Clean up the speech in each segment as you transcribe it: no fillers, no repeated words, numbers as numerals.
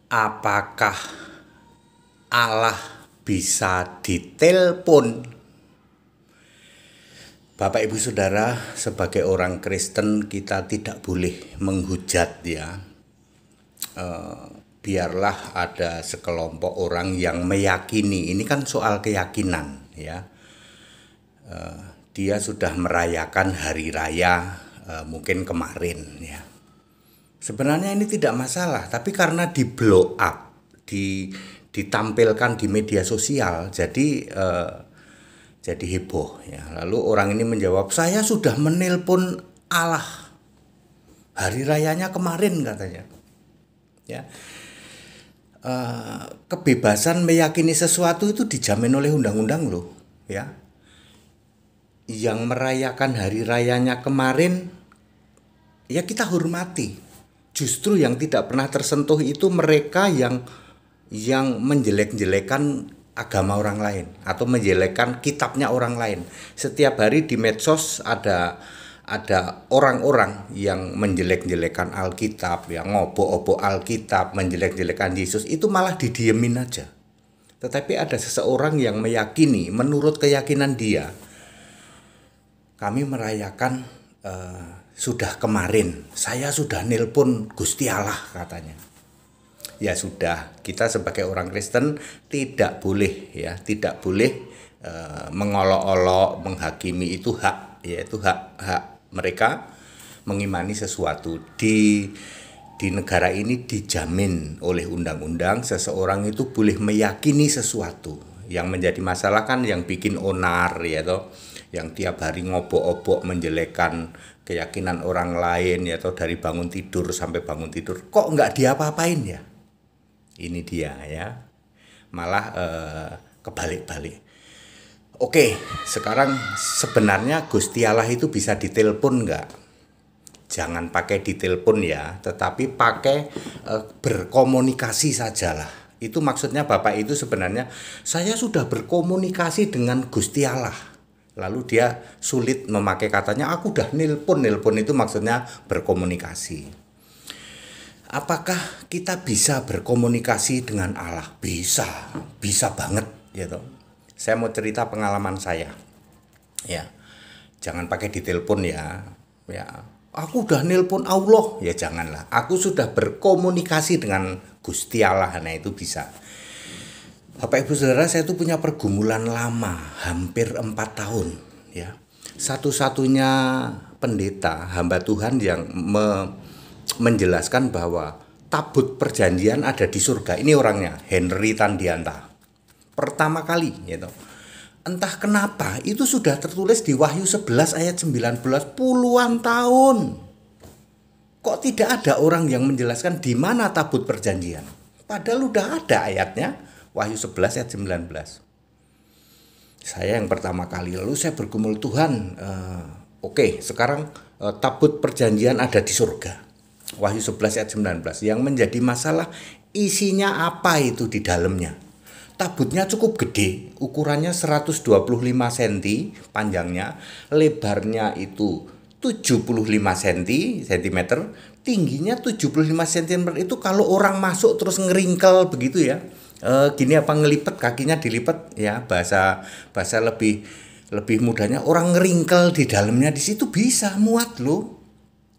Apakah Allah bisa ditelepon? Bapak Ibu Saudara, sebagai orang Kristen kita tidak boleh menghujat ya. Biarlah ada sekelompok orang yang meyakini, ini kan soal keyakinan ya. Dia sudah merayakan hari raya mungkin kemarin ya. Sebenarnya ini tidak masalah, tapi karena di blow up, ditampilkan di media sosial, jadi heboh ya. Lalu orang ini menjawab, saya sudah menelpon Allah, hari rayanya kemarin katanya. Ya, kebebasan meyakini sesuatu itu dijamin oleh undang-undang loh, ya. Yang merayakan hari rayanya kemarin, ya kita hormati. Justru yang tidak pernah tersentuh itu mereka yang menjelek-jelekan agama orang lain atau menjelekkan kitabnya orang lain. Setiap hari di medsos ada orang-orang yang menjelek-jelekan Alkitab, yang ngobok-obok Alkitab, menjelek-jelekan Yesus, itu malah didiemin aja. Tetapi ada seseorang yang meyakini, menurut keyakinan dia, kami merayakan sudah kemarin, saya sudah nelpon Gusti Allah katanya. Ya sudah, kita sebagai orang Kristen tidak boleh ya, tidak boleh mengolok-olok, menghakimi, itu hak, yaitu hak mereka mengimani sesuatu. Di negara ini dijamin oleh undang-undang seseorang itu boleh meyakini sesuatu. Yang menjadi masalah kan yang bikin onar ya toh, yang tiap hari ngobok-obok menjelekan keyakinan orang lain ya toh, dari bangun tidur sampai bangun tidur kok nggak diapa-apain ya. Ini dia ya, malah kebalik-balik. Oke, sekarang sebenarnya Gusti Allah itu bisa ditelepon nggak? Jangan pakai ditelepon ya, tetapi pakai berkomunikasi sajalah. Itu maksudnya Bapak itu sebenarnya, saya sudah berkomunikasi dengan Gusti Allah. Lalu dia sulit memakai katanya, aku udah nelpon itu maksudnya berkomunikasi. Apakah kita bisa berkomunikasi dengan Allah? Bisa banget gitu. Saya mau cerita pengalaman saya. Ya. Jangan pakai ditelepon ya. Ya. Aku udah nelpon Allah, ya janganlah. Aku sudah berkomunikasi dengan Gusti Allah, nah itu bisa. Bapak Ibu Saudara, saya itu punya pergumulan lama, hampir 4 tahun ya. Satu-satunya pendeta, hamba Tuhan yang menjelaskan bahwa tabut perjanjian ada di surga. Ini orangnya, Henry Tandianta. Pertama kali gitu. Entah kenapa itu sudah tertulis di Wahyu 11 ayat 19 puluhan tahun. Kok tidak ada orang yang menjelaskan di mana tabut perjanjian? Padahal udah ada ayatnya, Wahyu 11 ayat 19. Saya yang pertama kali, lalu saya bergumul, Tuhan, oke, sekarang tabut perjanjian ada di surga. Wahyu 11 ayat 19. Yang menjadi masalah isinya apa itu di dalamnya. Tabutnya cukup gede, ukurannya 125 cm panjangnya, lebarnya itu 75 cm, tingginya 75 cm. Itu kalau orang masuk terus ngeringkel begitu ya. Gini apa ngelipet, kakinya dilipet ya, bahasa lebih mudahnya orang ngeringkel di dalamnya, di situ bisa muat loh.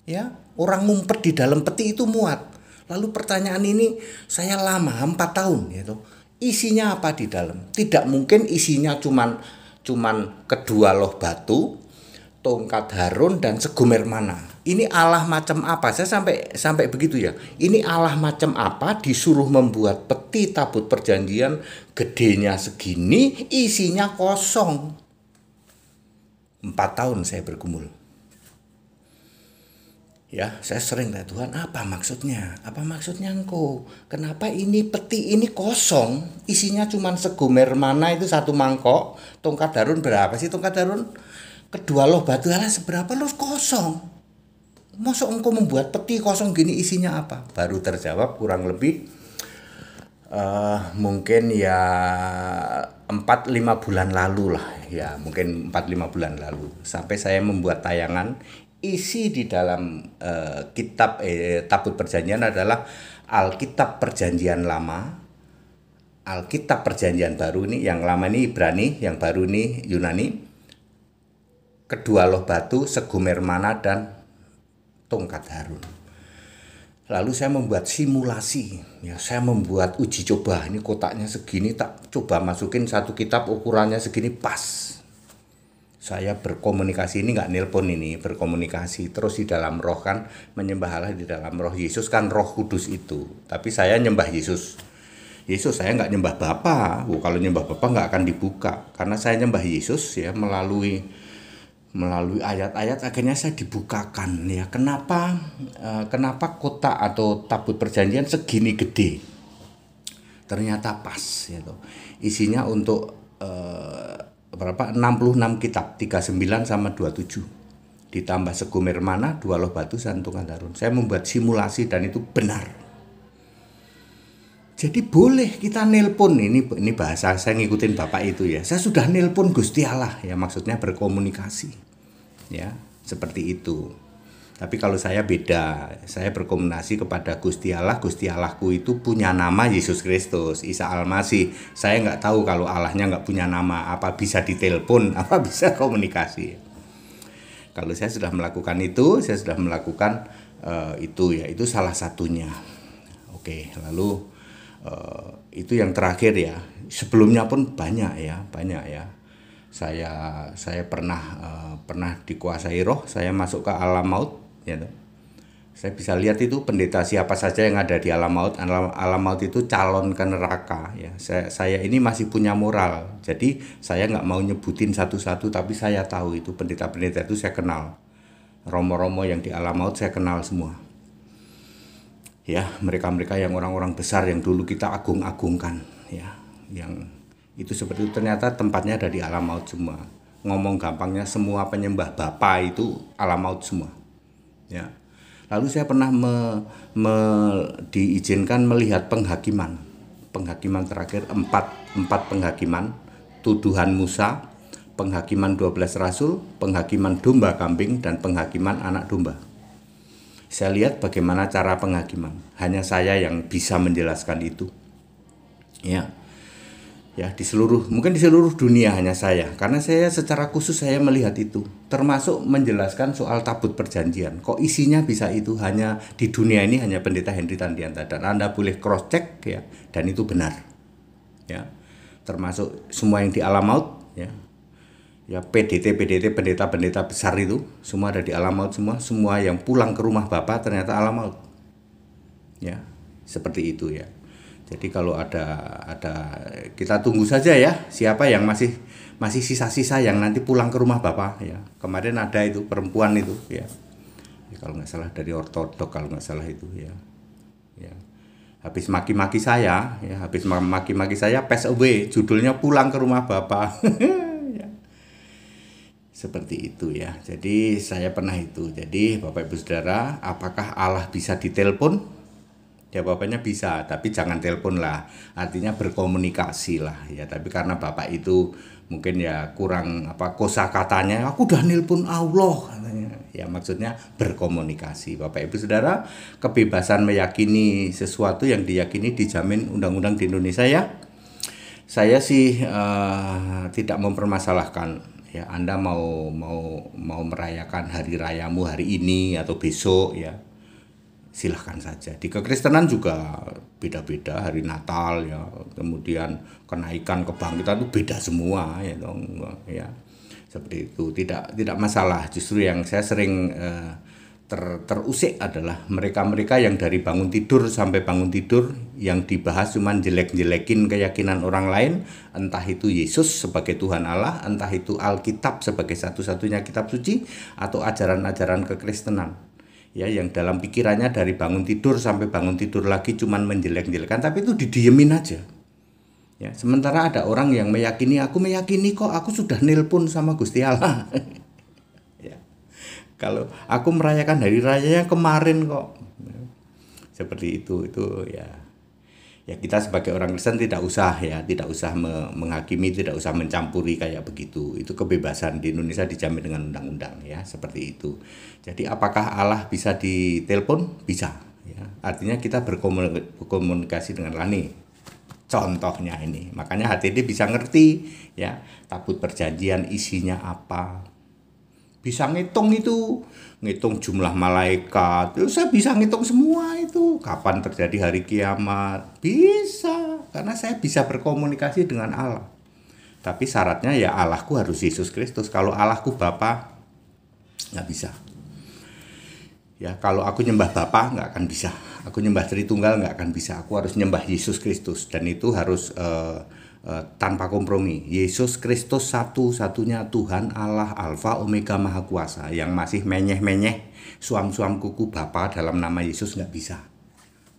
Ya, orang ngumpet di dalam peti itu muat. Lalu pertanyaan ini saya lama 4 tahun gitu. Isinya apa di dalam? Tidak mungkin isinya cuman kedua loh batu, tongkat Harun dan segumer mana. Ini Allah macam apa? Saya sampai begitu ya. Ini Allah macam apa disuruh membuat peti tabut perjanjian gedenya segini, isinya kosong. 4 tahun saya bergumul. Ya, saya sering tanya, Tuhan, apa maksudnya? Apa maksudnya engkau? Kenapa ini peti ini kosong? Isinya cuma segumer mana itu satu mangkok. Tongkat Harun berapa sih tongkat Harun? Kedua loh batu Allah seberapa loh kosong? Masa engkau membuat peti kosong gini, isinya apa? Baru terjawab kurang lebih mungkin ya 4-5 bulan lalu lah. Ya, mungkin 4-5 bulan lalu. Sampai saya membuat tayangan. Isi di dalam kitab tabut perjanjian adalah Alkitab Perjanjian Lama, Alkitab Perjanjian Baru ini, yang lama ini Ibrani, yang baru ini Yunani, kedua loh batu, segumer mana, dan tongkat Harun. Lalu saya membuat simulasi, ya saya membuat uji coba. Ini kotaknya segini, tak coba masukin satu kitab ukurannya segini pas. Saya berkomunikasi, ini nggak nelpon, ini berkomunikasi terus di dalam roh, kan menyembah Allah di dalam roh. Yesus kan Roh Kudus itu, tapi saya nyembah Yesus. Yesus, saya nggak nyembah Bapa. Kalau nyembah Bapa nggak akan dibuka, karena saya nyembah Yesus ya melalui ayat-ayat, akhirnya saya dibukakan ya. Kenapa kotak atau tabut perjanjian segini gede? Ternyata pas ya toh. Isinya untuk berapa? 66 kitab, 39 sama 27. Ditambah segumer mana, dua loh batu, satu tongkat Harun. Saya membuat simulasi dan itu benar. Jadi boleh kita nelpon, ini bahasa saya ngikutin Bapak itu ya. Saya sudah nelpon Gusti Allah ya, maksudnya berkomunikasi. Ya, seperti itu. Tapi kalau saya beda, saya berkomunikasi kepada Gusti Allah. Gusti Allahku itu punya nama Yesus Kristus, Isa Al-Masih. Saya nggak tahu kalau Allahnya nggak punya nama, apa bisa ditelepon, apa bisa komunikasi. Kalau saya sudah melakukan itu, saya sudah melakukan itu ya, itu salah satunya. Oke, lalu itu yang terakhir ya. Sebelumnya pun banyak ya. Saya pernah dikuasai roh. Saya masuk ke alam maut ya. Saya bisa lihat itu pendeta siapa saja yang ada di alam maut. Alam maut itu calon ke neraka ya. Saya ini masih punya moral. Jadi saya nggak mau nyebutin satu-satu, tapi saya tahu itu pendeta-pendeta itu saya kenal. Romo-romo yang di alam maut saya kenal semua. Ya, mereka-mereka yang orang-orang besar yang dulu kita agung-agungkan ya, yang itu seperti itu, ternyata tempatnya ada di alam maut semua. Ngomong gampangnya, semua penyembah Bapa itu alam maut semua ya. Lalu saya pernah diizinkan melihat penghakiman terakhir, empat penghakiman, tuduhan Musa, penghakiman 12 rasul, penghakiman domba kambing, dan penghakiman anak domba. Saya lihat bagaimana cara penghakiman. Hanya saya yang bisa menjelaskan itu. Ya, mungkin di seluruh dunia hanya saya. Karena saya secara khusus saya melihat itu. Termasuk menjelaskan soal tabut perjanjian. Kok isinya bisa itu, hanya di dunia ini hanya pendeta Henry Tandianta. Dan Anda boleh cross check ya, dan itu benar. Ya, termasuk semua yang di alam maut ya. Ya, pendeta besar itu semua ada di alam maut semua yang pulang ke rumah Bapa ternyata alam maut. Ya, seperti itu ya. Jadi kalau ada kita tunggu saja ya, siapa yang masih sisa-sisa yang nanti pulang ke rumah Bapa ya. Kemarin ada itu perempuan itu ya. Kalau nggak salah dari ortodok, kalau nggak salah itu ya. Ya. Habis maki-maki saya, pass away, judulnya pulang ke rumah Bapa. Seperti itu ya. Jadi saya pernah itu. Jadi Bapak Ibu Saudara, apakah Allah bisa ditelepon? Jawabannya bisa, tapi jangan telepon lah. Artinya berkomunikasi lah ya. Tapi karena Bapak itu mungkin ya kurang kosakatanya, aku udah nelpon Allah katanya. Ya maksudnya berkomunikasi. Bapak Ibu Saudara, kebebasan meyakini sesuatu yang diyakini dijamin undang-undang di Indonesia ya. Saya sih tidak mempermasalahkan. Ya, Anda mau merayakan hari rayamu hari ini atau besok ya, silahkan saja. Di kekristenan juga beda-beda, hari Natal ya, kemudian kenaikan kebangkitan itu beda semua ya dong ya. Seperti itu, tidak masalah. Justru yang saya sering terusik adalah mereka-mereka yang dari bangun tidur sampai bangun tidur yang dibahas cuman jelek-jelekin keyakinan orang lain, entah itu Yesus sebagai Tuhan Allah, entah itu Alkitab sebagai satu-satunya kitab suci, atau ajaran-ajaran kekristenan ya, yang dalam pikirannya dari bangun tidur sampai bangun tidur lagi cuman menjelek-jelekan, tapi itu didiemin aja ya. Sementara ada orang yang meyakini, aku meyakini kok, aku sudah nelpon sama Gusti Allah. Kalau aku merayakan hari rayanya kemarin kok. Seperti itu ya. Ya kita sebagai orang Kristen tidak usah menghakimi, tidak usah mencampuri kayak begitu. Itu kebebasan di Indonesia dijamin dengan undang-undang ya, seperti itu. Jadi apakah Allah bisa ditelepon? Bisa Ya, artinya kita berkomunikasi dengan Allah nih. Contohnya ini, makanya HTD bisa ngerti ya tabut perjanjian isinya apa, bisa ngitung itu, ngitung jumlah malaikat, itu saya bisa ngitung semua itu, kapan terjadi hari kiamat, bisa, karena saya bisa berkomunikasi dengan Allah. Tapi syaratnya ya Allahku harus Yesus Kristus. Kalau Allahku Bapa, nggak bisa. Ya, kalau aku nyembah Bapa nggak akan bisa. Aku nyembah Tritunggal nggak akan bisa. Aku harus nyembah Yesus Kristus, dan itu harus tanpa kompromi. Yesus Kristus satu-satunya Tuhan Allah Alfa Omega Maha Kuasa. Yang masih menyeh-menyeh suam-suam kuku Bapa dalam nama Yesus nggak bisa,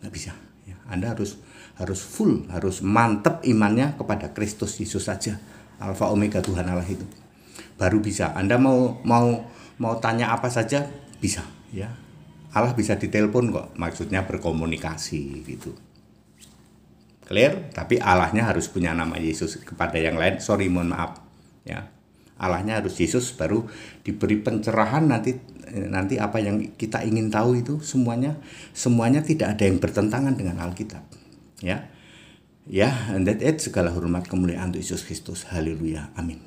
nggak bisa. Ya, Anda harus full, harus mantep imannya kepada Kristus Yesus saja, Alfa Omega Tuhan Allah itu. Baru bisa. Anda mau tanya apa saja bisa, ya. Allah bisa ditelepon kok, maksudnya berkomunikasi gitu. Clear? Tapi Allahnya harus punya nama Yesus. Kepada yang lain, sorry, mohon maaf. Ya, Allahnya harus Yesus, baru diberi pencerahan nanti apa yang kita ingin tahu itu semuanya tidak ada yang bertentangan dengan Alkitab. Ya, and that it, segala hormat kemuliaan untuk Yesus Kristus. Haleluya, amin.